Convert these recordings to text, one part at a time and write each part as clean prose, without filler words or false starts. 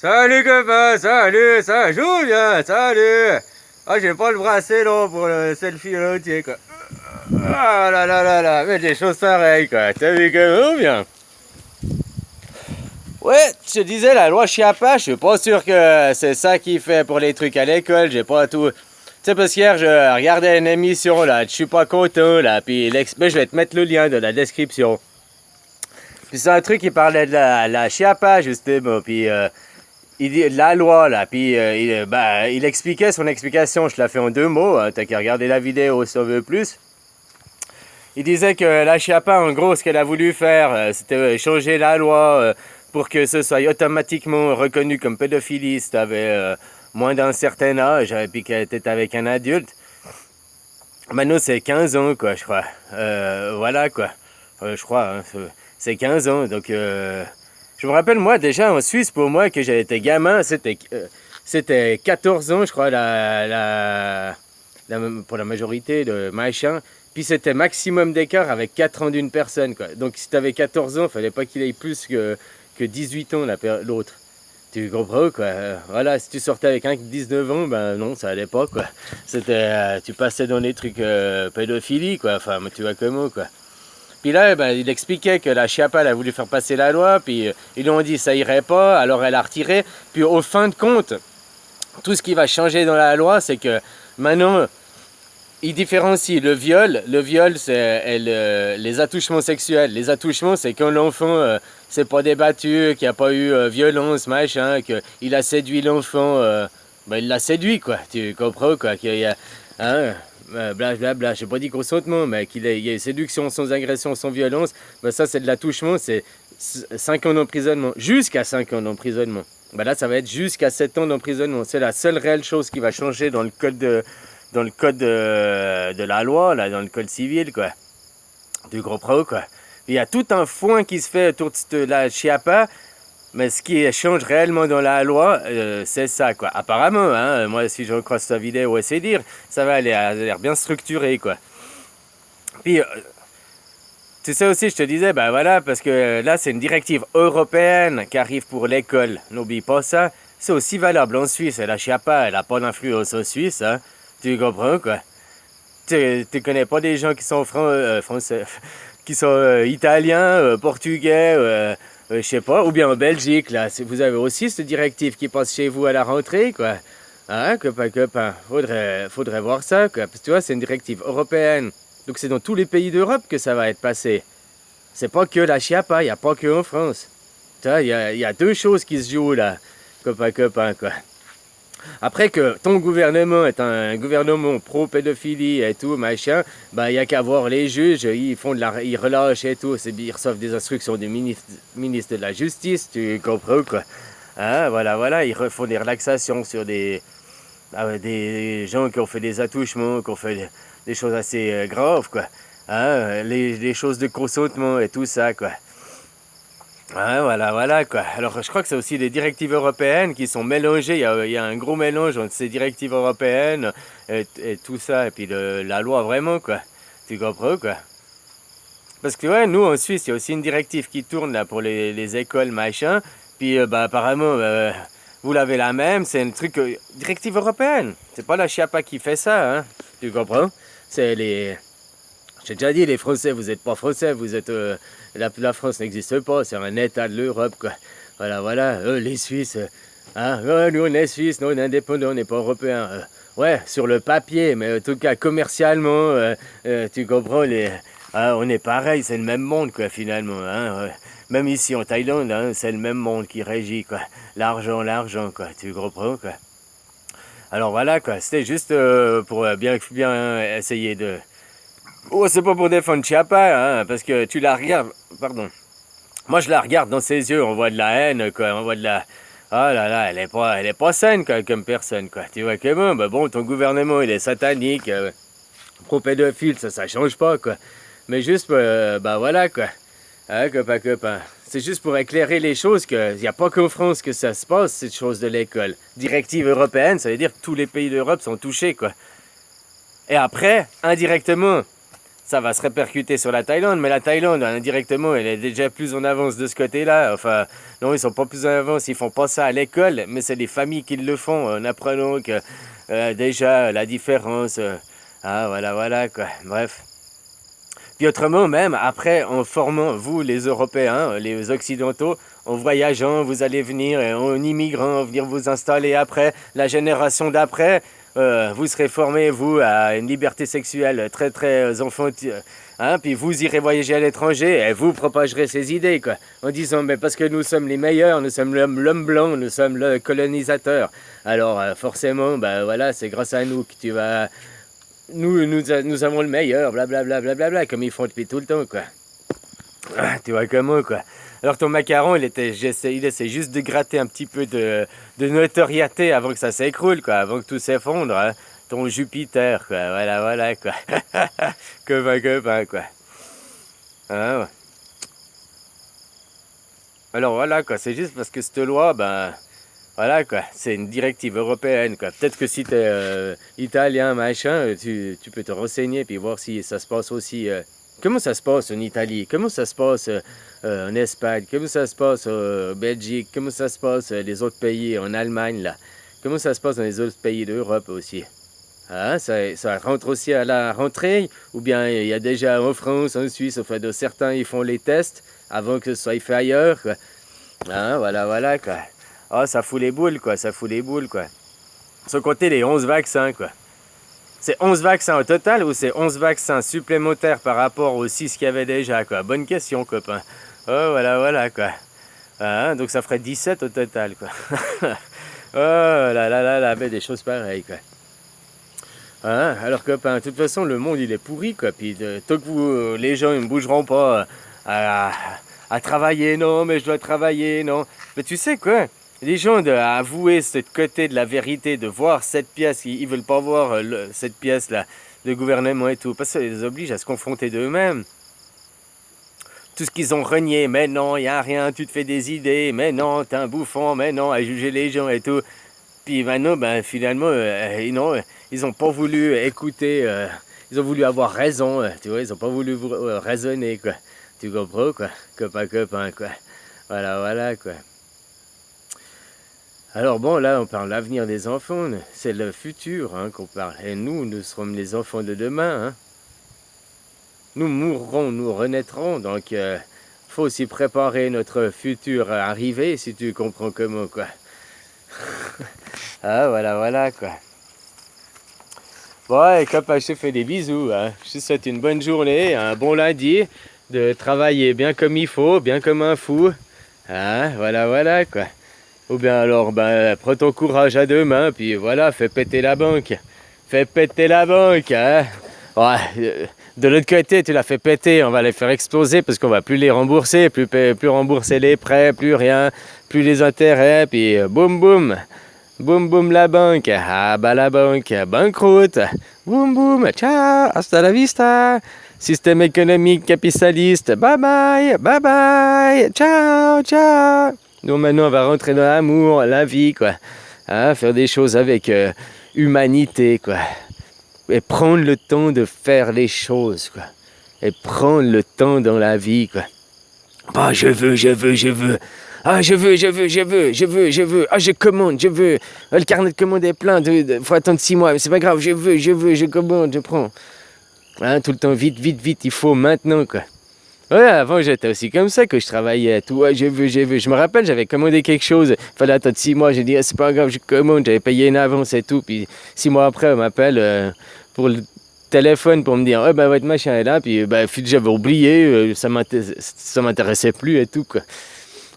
Salut copain, salut, ça joue bien, salut. Ah, j'ai pas le bracelet là pour le selfie entier quoi. Ah là là là là, mais des choses pareilles quoi. T'as vu comment bien? Ouais, je te disais la loi Chiappa, je suis pas sûr que c'est ça qu'il fait pour les trucs à l'école, j'ai pas tout. Tu sais parce qu'hier je regardais une émission là, je suis pas content là, puis mais je vais te mettre le lien de la description. Puis c'est un truc qui parlait de la Chiappa justement, puis il dit la loi là, puis il expliquait son explication, je te la fais en deux mots, hein, t'as qu'à regarder la vidéo si on veut plus. Il disait que la Chiappa, en gros, ce qu'elle a voulu faire, c'était changer la loi pour que ce soit automatiquement reconnu comme pédophilie si t'avais moins d'un certain âge, puis que t'étais avec un adulte. Maintenant, c'est 15 ans, quoi, je crois. Voilà, quoi. Je crois, hein, c'est 15 ans, donc... je me rappelle, moi, déjà, en Suisse, pour moi, que j'étais gamin, c'était 14 ans, je crois, pour la majorité de machin. Puis c'était maximum d'écart avec 4 ans d'une personne, quoi. Donc si t'avais 14 ans, il fallait pas qu'il ait plus que 18 ans, l'autre. Tu comprends, quoi. Voilà, si tu sortais avec un qui 19 ans, ben non, ça allait pas, quoi. C'était, tu passais dans les trucs pédophilie, quoi. Enfin, tu vois comment, quoi. Puis là, ben, il expliquait que la Chiappa, elle a voulu faire passer la loi, puis ils lui ont dit ça irait pas, alors elle a retiré. Puis au fin de compte, tout ce qui va changer dans la loi, c'est que maintenant, il différencie le viol. Le viol, c'est les attouchements sexuels. Les attouchements, c'est quand l'enfant s'est pas débattu, qu'il n'y a pas eu violence, machin, qu'il a séduit l'enfant. Ben, il l'a séduit, quoi. Tu comprends, quoi. Qu'il y a, hein, blablabla, j'ai pas dit consentement, mais qu'il y a séduction sans agression, sans violence. Ben, ça, c'est de l'attouchement. C'est 5 ans d'emprisonnement. Jusqu'à 5 ans d'emprisonnement. Ben, là, ça va être jusqu'à 7 ans d'emprisonnement. C'est la seule réelle chose qui va changer dans le code de la loi, là, dans le code civil, quoi. Du gros pro, quoi. Il y a tout un foin qui se fait autour de la Chiappa, mais ce qui change réellement dans la loi, c'est ça, quoi. Apparemment, hein, moi, si je recroise sa vidéo, c'est dire, ça va aller, a l'air bien structuré, quoi. Puis, tu sais aussi, je te disais, ben voilà, parce que là, c'est une directive européenne qui arrive pour l'école. N'oublie pas ça. C'est aussi valable en Suisse. Et la Chiappa, elle n'a pas d'influence en Suisse, hein. Tu comprends, quoi? Tu connais pas des gens qui sont français, qui sont italiens, portugais, je sais pas, ou bien en Belgique, là. Vous avez aussi cette directive qui passe chez vous à la rentrée, quoi. Hein, copain? Faudrait voir ça, quoi. Parce que tu vois, c'est une directive européenne. Donc c'est dans tous les pays d'Europe que ça va être passé. C'est pas que la Chiappa, il n'y a pas que en France. Tu vois, il y a deux choses qui se jouent, là, copain, quoi. Après que ton gouvernement est un gouvernement pro-pédophilie et tout, machin, bah, il n'y a qu'à voir les juges, ils relâchent et tout, ils reçoivent des instructions du ministre de la Justice, tu comprends, quoi. Hein, voilà, ils font des relaxations sur des gens qui ont fait des attouchements, qui ont fait des choses assez graves, quoi. Hein, les choses de consentement et tout ça, quoi. Ouais, voilà, quoi. Alors, je crois que c'est aussi des directives européennes qui sont mélangées. Il y a un gros mélange entre ces directives européennes et tout ça, et puis la loi vraiment, quoi. Tu comprends, quoi? Parce que, ouais, nous, en Suisse, il y a aussi une directive qui tourne, là, pour les écoles, machin. Puis, bah, apparemment, vous l'avez la même. C'est un truc... directive européenne. C'est pas la Chiappa qui fait ça, hein. Tu comprends? C'est les... J'ai déjà dit, les Français, vous n'êtes pas Français, vous êtes... la France n'existe pas, c'est un état de l'Europe, quoi. Voilà. Les Suisses, hein, nous on est Suisses, nous on est indépendants, on n'est pas européens. Ouais, sur le papier, mais en tout cas commercialement, tu comprends, on est pareil, c'est le même monde, quoi, finalement. Hein, même ici en Thaïlande, hein, c'est le même monde qui régit, quoi. L'argent, quoi, tu comprends, quoi. Alors voilà, quoi, c'était juste pour bien essayer de... Oh, c'est pas pour défendre Chiappa, hein, parce que tu la regardes... Pardon. Moi, je la regarde dans ses yeux, on voit de la haine, quoi, on voit de la... Oh là là, elle est pas saine, quoi, comme personne, quoi. Tu vois comment? Bah bon, ton gouvernement, il est satanique, pro-pédophile, ça change pas, quoi. Mais juste, bah voilà, quoi. Hein, copain. C'est juste pour éclairer les choses qu'il n'y a pas qu'en France que ça se passe, cette chose de l'école. Directive européenne, ça veut dire que tous les pays d'Europe sont touchés, quoi. Et après, indirectement... ça va se répercuter sur la Thaïlande, mais la Thaïlande, indirectement, elle est déjà plus en avance de ce côté-là. Enfin, non, ils sont pas plus en avance, ils font pas ça à l'école, mais c'est les familles qui le font, en apprenant que déjà la différence. Voilà, quoi. Bref. Puis autrement, même après, en formant, vous, les Européens, les Occidentaux, en voyageant, vous allez venir, en immigrant, venir vous installer après, la génération d'après, vous serez formés, vous, à une liberté sexuelle très, très enfantine. Puis vous irez voyager à l'étranger et vous propagerez ces idées, quoi. En disant, mais parce que nous sommes les meilleurs, nous sommes l'homme blanc, nous sommes le colonisateur. Alors, forcément, voilà, c'est grâce à nous que tu vas... Nous avons le meilleur, blablabla, comme ils font depuis tout le temps, quoi. Tu vois comment, quoi. Alors ton macaron, il essaie juste de gratter un petit peu de notoriété avant que ça s'écroule, quoi, avant que tout s'effondre, hein. Ton Jupiter, quoi, voilà, quoi. Copain, quoi. Ouais. Alors voilà, quoi, c'est juste parce que cette loi, voilà, quoi, c'est une directive européenne, quoi. Peut-être que si t'es italien, machin, tu peux te renseigner puis voir si ça se passe aussi... Comment ça se passe en Italie? Comment ça se passe en Espagne? Comment ça se passe en Belgique? Comment ça se passe les autres pays en Allemagne, là? Comment ça se passe dans les autres pays d'Europe aussi? Ça rentre aussi à la rentrée? Ou bien il y a déjà en France, en Suisse, enfin, de certains, ils font les tests avant que ce soit fait ailleurs, quoi. Voilà, quoi. Ça fout les boules, quoi. Sans compter les 11 vaccins, quoi. C'est 11 vaccins au total ou c'est 11 vaccins supplémentaires par rapport aux 6 qu'il y avait déjà, quoi? Bonne question, copain. Voilà, quoi. Donc ça ferait 17 au total, quoi. Mais des choses pareilles, quoi. Alors, copain, de toute façon, le monde, il est pourri, quoi. Puis, tant que les gens, ils ne bougeront pas à travailler, non, mais je dois travailler, non. Mais tu sais quoi? Les gens à avouer ce côté de la vérité, de voir cette pièce, ils veulent pas voir cette pièce-là, le gouvernement et tout, parce que ça les oblige à se confronter d'eux-mêmes. Tout ce qu'ils ont renié, mais non, il n'y a rien, tu te fais des idées, mais non, t'es un bouffon, mais non, à juger les gens et tout. Puis maintenant, finalement, ils n'ont pas voulu écouter, ils ont voulu avoir raison, tu vois, ils n'ont pas voulu raisonner, quoi. Tu comprends, quoi? Copain, quoi. Voilà, quoi. Alors bon, là, on parle de l'avenir des enfants, c'est le futur, hein, qu'on parle. Et nous serons les enfants de demain, hein. Nous mourrons, nous renaîtrons, donc faut aussi préparer notre futur arrivée, si tu comprends comment, quoi. Voilà, quoi. Bon, et copain, je te fais des bisous, hein. Je te souhaite une bonne journée, un bon lundi, de travailler bien comme il faut, bien comme un fou. Voilà, quoi. Ou bien alors, prends ton courage à deux mains, puis voilà, fais péter la banque. Hein. Ouais, de l'autre côté, tu l'as fait péter, on va les faire exploser parce qu'on va plus les rembourser, plus rembourser les prêts, plus rien, plus les intérêts, puis boum, la banque. La banque, banqueroute. Boum, ciao, hasta la vista. Système économique capitaliste, bye bye, ciao. Donc maintenant, on va rentrer dans l'amour, la vie, quoi. Faire des choses avec humanité, quoi. Et prendre le temps de faire les choses, quoi. Et prendre le temps dans la vie, quoi. Je veux. Je veux. Je commande, je veux. Le carnet de commande est plein, faut attendre 6 mois. Mais c'est pas grave, je veux, je commande, je prends. Tout le temps, vite, il faut maintenant, quoi. Ouais, avant j'étais aussi comme ça, que je travaillais, tout, je veux. Je me rappelle, j'avais commandé quelque chose, il fallait attendre 6 mois, j'ai dit, c'est pas grave, je commande, j'avais payé une avance et tout, puis 6 mois après, on m'appelle pour le téléphone pour me dire, votre machin est là, puis j'avais oublié, ça m'intéressait plus et tout, quoi.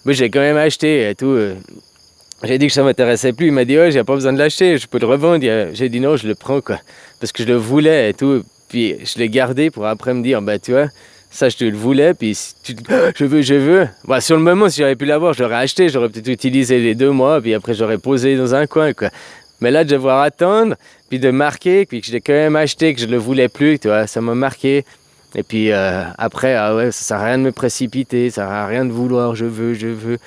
Mais j'ai quand même acheté et tout. J'ai dit que ça m'intéressait plus, il m'a dit, j'ai pas besoin de l'acheter, je peux le revendre. J'ai dit non, je le prends, quoi, parce que je le voulais et tout, puis je l'ai gardé pour après me dire, tu vois, ça, je te le voulais, puis si je veux. Sur le moment, si j'aurais pu l'avoir, je l'aurais acheté, j'aurais peut-être utilisé les 2 mois, puis après, j'aurais posé dans un coin, quoi. Mais là, de devoir attendre, puis de marquer, puis que je l'ai quand même acheté, que je le voulais plus, tu vois, ça m'a marqué. Et puis après, ça sert à rien de me précipiter, ça sert à rien de vouloir, je veux.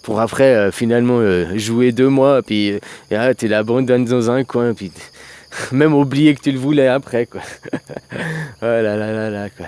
Pour après, finalement, jouer 2 mois, puis tu l'abandonnes dans un coin, puis Même oublier que tu le voulais après, quoi. Oh là là là là, quoi.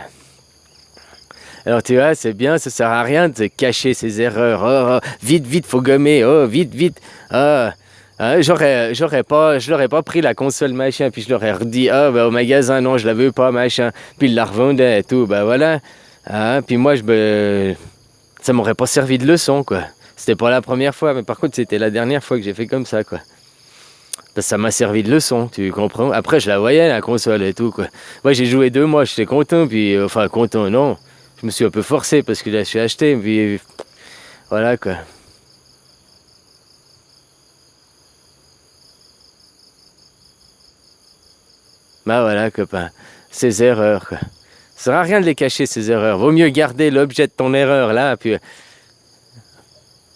Alors tu vois, c'est bien, ça sert à rien de cacher ses erreurs. Oh, oh, vite, vite, faut gommer. Oh, vite, vite. Ah, je l'aurais pas pris la console machin, puis je leur ai redit, ah, bah, au magasin, non, je la veux pas, machin. Puis ils la revendaient et tout, bah voilà. Ah, puis moi, ça m'aurait pas servi de leçon, quoi. C'était pas la première fois, mais par contre, c'était la dernière fois que j'ai fait comme ça, quoi. Parce que ça m'a servi de leçon, tu comprends? Après, je la voyais, la console et tout, quoi. Moi, j'ai joué 2 mois, j'étais content, puis, enfin, content, non. Je me suis un peu forcé parce que là, je suis acheté, puis voilà, quoi. Bah voilà, copain. Ces erreurs, quoi. Ça sert à rien de les cacher, ces erreurs. Vaut mieux garder l'objet de ton erreur, là, puis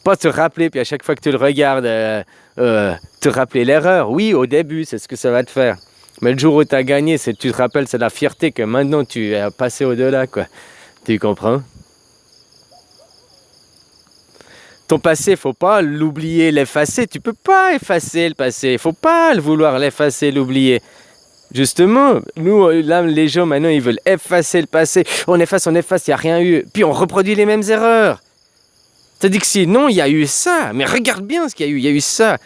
pas te rappeler, puis à chaque fois que tu le regardes, te rappeler l'erreur. Oui, au début, c'est ce que ça va te faire. Mais le jour où tu as gagné, tu te rappelles, c'est la fierté que maintenant tu es passé au-delà, quoi. Tu comprends? Ton passé, faut pas l'oublier, l'effacer. Tu peux pas effacer le passé. Faut pas le vouloir l'effacer, l'oublier. Justement, nous, là, les gens, maintenant, ils veulent effacer le passé. On efface, il n'y a rien eu. Puis on reproduit les mêmes erreurs. C'est-à-dire que sinon, il y a eu ça. Mais regarde bien ce qu'il y a eu. Il y a eu ça.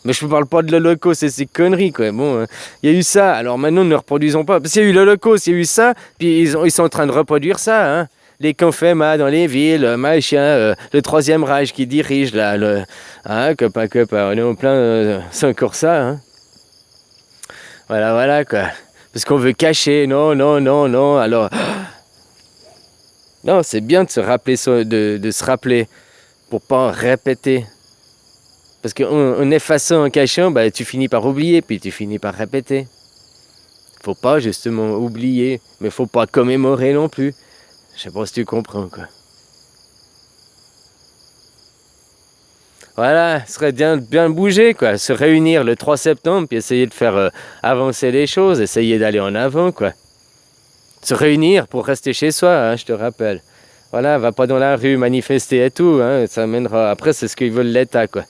Mais je ne parle pas de l'Holocauste et ces conneries, quoi. Bon, il y a eu ça. Alors maintenant, ne reproduisons pas. Parce qu'il y a eu l'Holocauste, il y a eu ça. Puis ils sont en train de reproduire ça, hein. Les confémas dans les villes, machin, le troisième Reich qui dirige, là, hein, copain, on est en plein, c'est encore ça, hein. Voilà, voilà, quoi. Parce qu'on veut cacher, non, non, non, non, alors... Non, c'est bien de se rappeler, de se rappeler, pour pas en répéter. Parce qu'en effaçant, en cachant, bah, tu finis par oublier, puis tu finis par répéter. Faut pas, justement, oublier, mais faut pas commémorer non plus. Je sais pas si tu comprends, quoi. Voilà, ce serait bien bouger, quoi. Se réunir le 3 septembre, puis essayer de faire avancer les choses, essayer d'aller en avant, quoi. Se réunir pour rester chez soi, hein, je te rappelle. Voilà, va pas dans la rue manifester et tout, hein, ça mènera... Après, c'est ce qu'ils veulent l'État, quoi.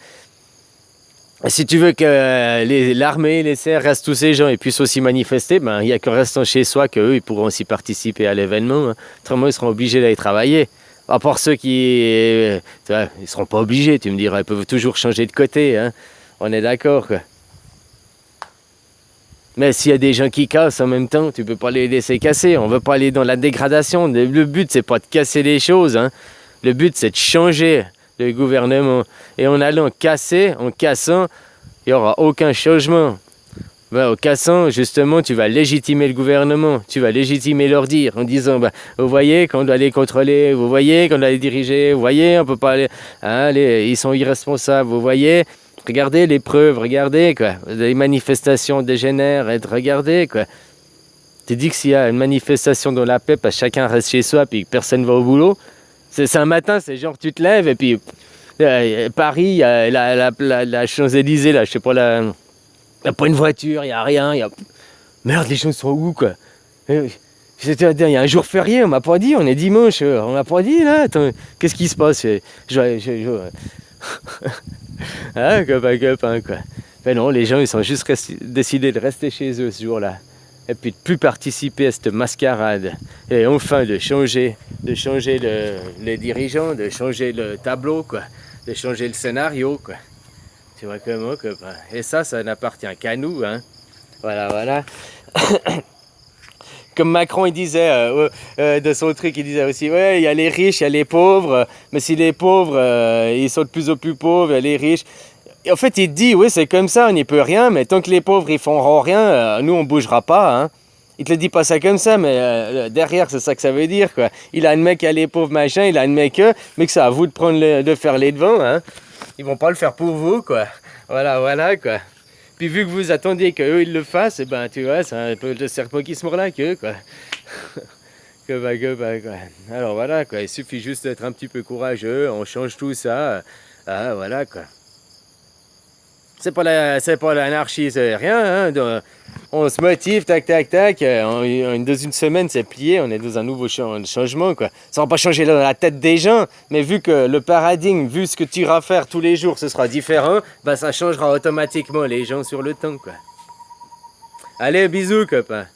Et si tu veux que l'armée, les CR restent tous ces gens et puissent aussi manifester, ben, il n'y a qu'en restant chez soi qu'eux, ils pourront aussi participer à l'événement, hein. Autrement, ils seront obligés d'aller travailler. À part ceux qui... tu vois, ils seront pas obligés, tu me diras. Ils peuvent toujours changer de côté, hein. On est d'accord, quoi. Mais s'il y a des gens qui cassent en même temps, tu peux pas les laisser casser. On veut pas aller dans la dégradation. Le but, c'est pas de casser les choses, hein. Le but, c'est de changer le gouvernement. Et en allant casser, en cassant, il n'y aura aucun changement. Ben, en cassant, justement, tu vas légitimer le gouvernement. Tu vas légitimer leur dire en disant, ben, vous voyez qu'on doit les contrôler, vous voyez qu'on doit les diriger, vous voyez, on peut pas aller... Hein, ils sont irresponsables, vous voyez. Regardez les preuves, regardez, quoi. Les manifestations dégénèrent, regardez, quoi. Tu dis que s'il y a une manifestation dans la paix, parce que chacun reste chez soi, puis que personne va au boulot, c'est un matin, c'est genre tu te lèves, et puis Paris, la Champs-Élysées, là, je sais pas, il n'y a pas une voiture, il n'y a rien, Merde, les gens sont où, quoi? C'est-à-dire, il y a un jour férié, on m'a pas dit, on est dimanche, on m'a pas dit, là, attends, qu'est-ce qui se passe? Ah, copain, quoi. Ben non, les gens, ils sont juste décidés de rester chez eux ce jour-là. Et puis de plus participer à cette mascarade. Et enfin de changer les dirigeants, de changer le tableau, quoi. De changer le scénario, quoi. Tu vois comment, copain? Et ça n'appartient qu'à nous, hein. Voilà, voilà. Comme Macron, il disait, de son truc, il disait aussi, ouais, il y a les riches, il y a les pauvres, mais si les pauvres, ils sont de plus en plus pauvres, il y a les riches. Et en fait, il dit, oui, c'est comme ça, on n'y peut rien, mais tant que les pauvres, ils feront rien, nous, on bougera pas, hein. Il te le dit pas ça comme ça, mais derrière, c'est ça que ça veut dire, quoi. Il admet qu'il y a les pauvres, machin, il admet mais que c'est à vous de faire les devants, hein. Ils vont pas le faire pour vous, quoi. Voilà, voilà, quoi. Puis vu que vous attendiez qu'eux ils le fassent, et ben tu vois, c'est un peu le serpent qui se mord la queue, quoi. Quoi. Alors voilà, quoi, il suffit juste d'être un petit peu courageux, on change tout ça, voilà, quoi. C'est pas l'anarchie, c'est rien, hein. On se motive, tac, dans une semaine c'est plié, on est dans un nouveau changement, quoi. Ça va pas changer dans la tête des gens, mais vu que le paradigme, vu ce que tu iras faire tous les jours, ce sera différent, ben ça changera automatiquement les gens sur le temps, quoi. Allez, bisous, copain.